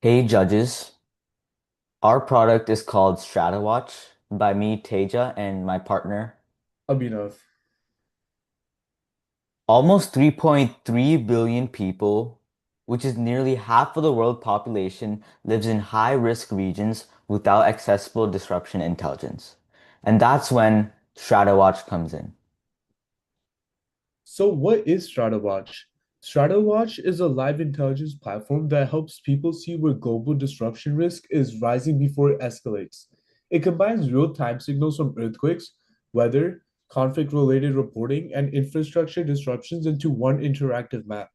Hey judges, our product is called StrataWatch by me, Teja, and my partner. Abhinav. Almost 3.3 billion people, which is nearly half of the world population, lives in high-risk regions without accessible disruption intelligence. And that's when StrataWatch comes in. So, what is StrataWatch? StrataWatch is a live intelligence platform that helps people see where global disruption risk is rising before it escalates. It combines real-time signals from earthquakes, weather, conflict-related reporting, and infrastructure disruptions into one interactive map.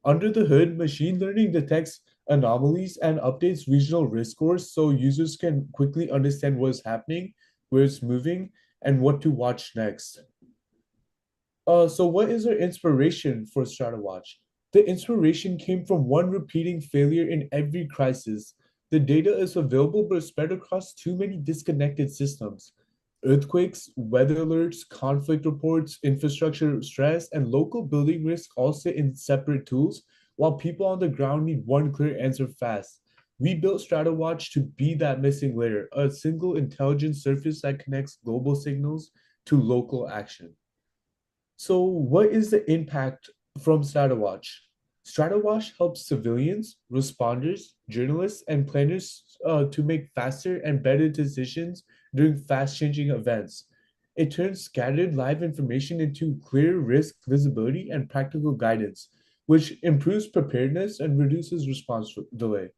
Under the hood, machine learning detects anomalies and updates regional risk scores so users can quickly understand what is happening, where it's moving, and what to watch next. So what is our inspiration for StrataWatch? The inspiration came from one repeating failure in every crisis. The data is available but spread across too many disconnected systems. Earthquakes, weather alerts, conflict reports, infrastructure stress, and local building risk all sit in separate tools, while people on the ground need one clear answer fast. We built StrataWatch to be that missing layer, a single intelligence surface that connects global signals to local action. So, what is the impact from StrataWatch? StrataWatch helps civilians, responders, journalists, and planners to make faster and better decisions during fast-changing events. It turns scattered live information into clear risk visibility and practical guidance, which improves preparedness and reduces response delay.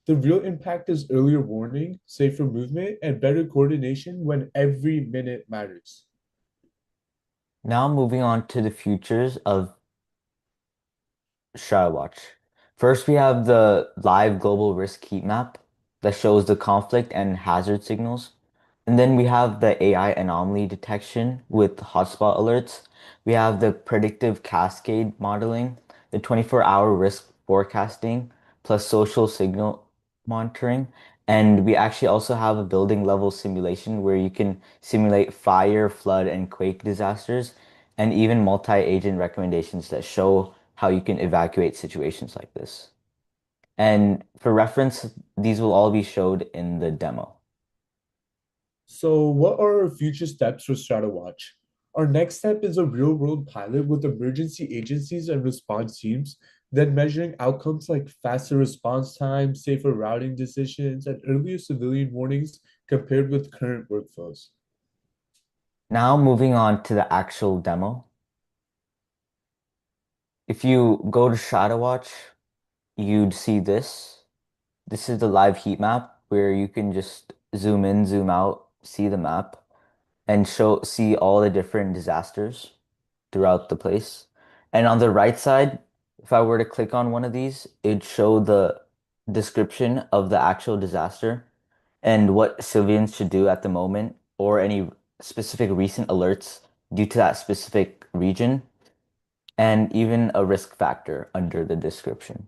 The real impact is earlier warning, safer movement, and better coordination when every minute matters. Now moving on to the futures of StrataWatch. First, we have the live global risk heat map that shows the conflict and hazard signals. And then we have the AI anomaly detection with hotspot alerts. We have the predictive cascade modeling, the 24-hour risk forecasting, plus social signal monitoring. And we actually also have a building level simulation where you can simulate fire, flood, and quake disasters, and even multi-agent recommendations that show how you can evacuate situations like this. And for reference, these will all be showed in the demo. So, what are our future steps for StrataWatch? Our next step is a real world pilot with emergency agencies and response teams, then measuring outcomes like faster response time, safer routing decisions, and earlier civilian warnings compared with current workflows. Now moving on to the actual demo. If you go to StrataWatch, you'd see this. This is the live heat map where you can just zoom in, zoom out, see the map, and see all the different disasters throughout the place. And on the right side, if I were to click on one of these, it'd show the description of the actual disaster and what civilians should do at the moment, or any specific recent alerts due to that specific region, and even a risk factor under the description.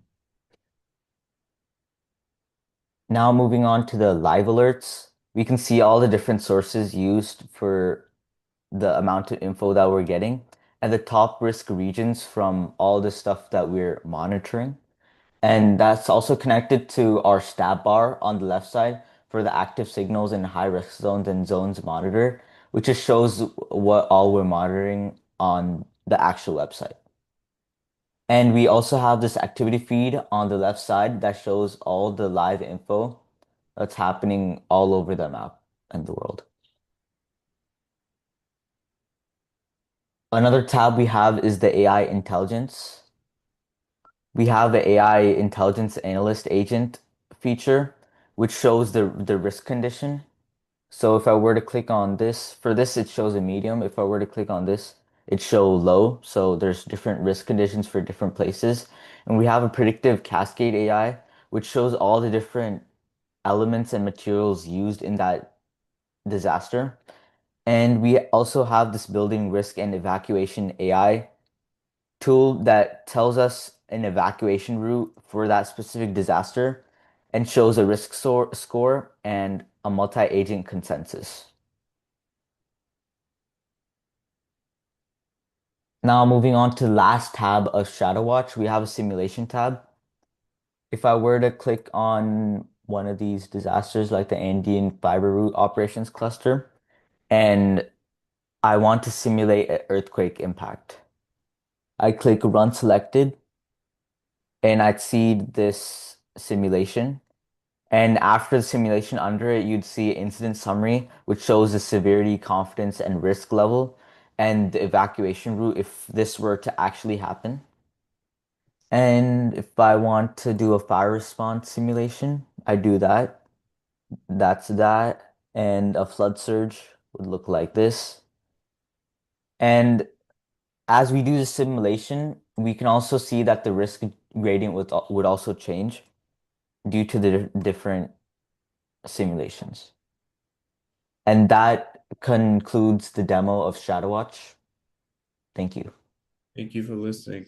Now moving on to the live alerts, we can see all the different sources used for the amount of info that we're getting and the top risk regions from all the stuff that we're monitoring. And that's also connected to our stat bar on the left side for the active signals in high risk zones and zones monitor, which just shows what all we're monitoring on the actual website. And we also have this activity feed on the left side that shows all the live info that's happening all over the map and the world. Another tab we have is the AI intelligence. We have the AI intelligence analyst agent feature, which shows the risk condition. So if I were to click on this, for this it shows a medium. If I were to click on this, it show low. So there's different risk conditions for different places. And we have a predictive cascade AI, which shows all the different elements and materials used in that disaster. And we also have this building risk and evacuation AI tool that tells us an evacuation route for that specific disaster and shows a score and a multi-agent consensus. Now moving on to the last tab of StrataWatch, we have a simulation tab. if I were to click on one of these disasters like the Andean Fiber Route Operations Cluster, and I want to simulate an earthquake impact, I click Run Selected, and I'd see this simulation. And after the simulation under it, you'd see incident summary, which shows the severity, confidence, and risk level, and the evacuation route if this were to actually happen. And if I want to do a fire response simulation, I do that. That's that. And a flood surge would look like this. And as we do the simulation, we can also see that the risk gradient would also change due to the different simulations. And that concludes the demo of StrataWatch. Thank you. Thank you for listening.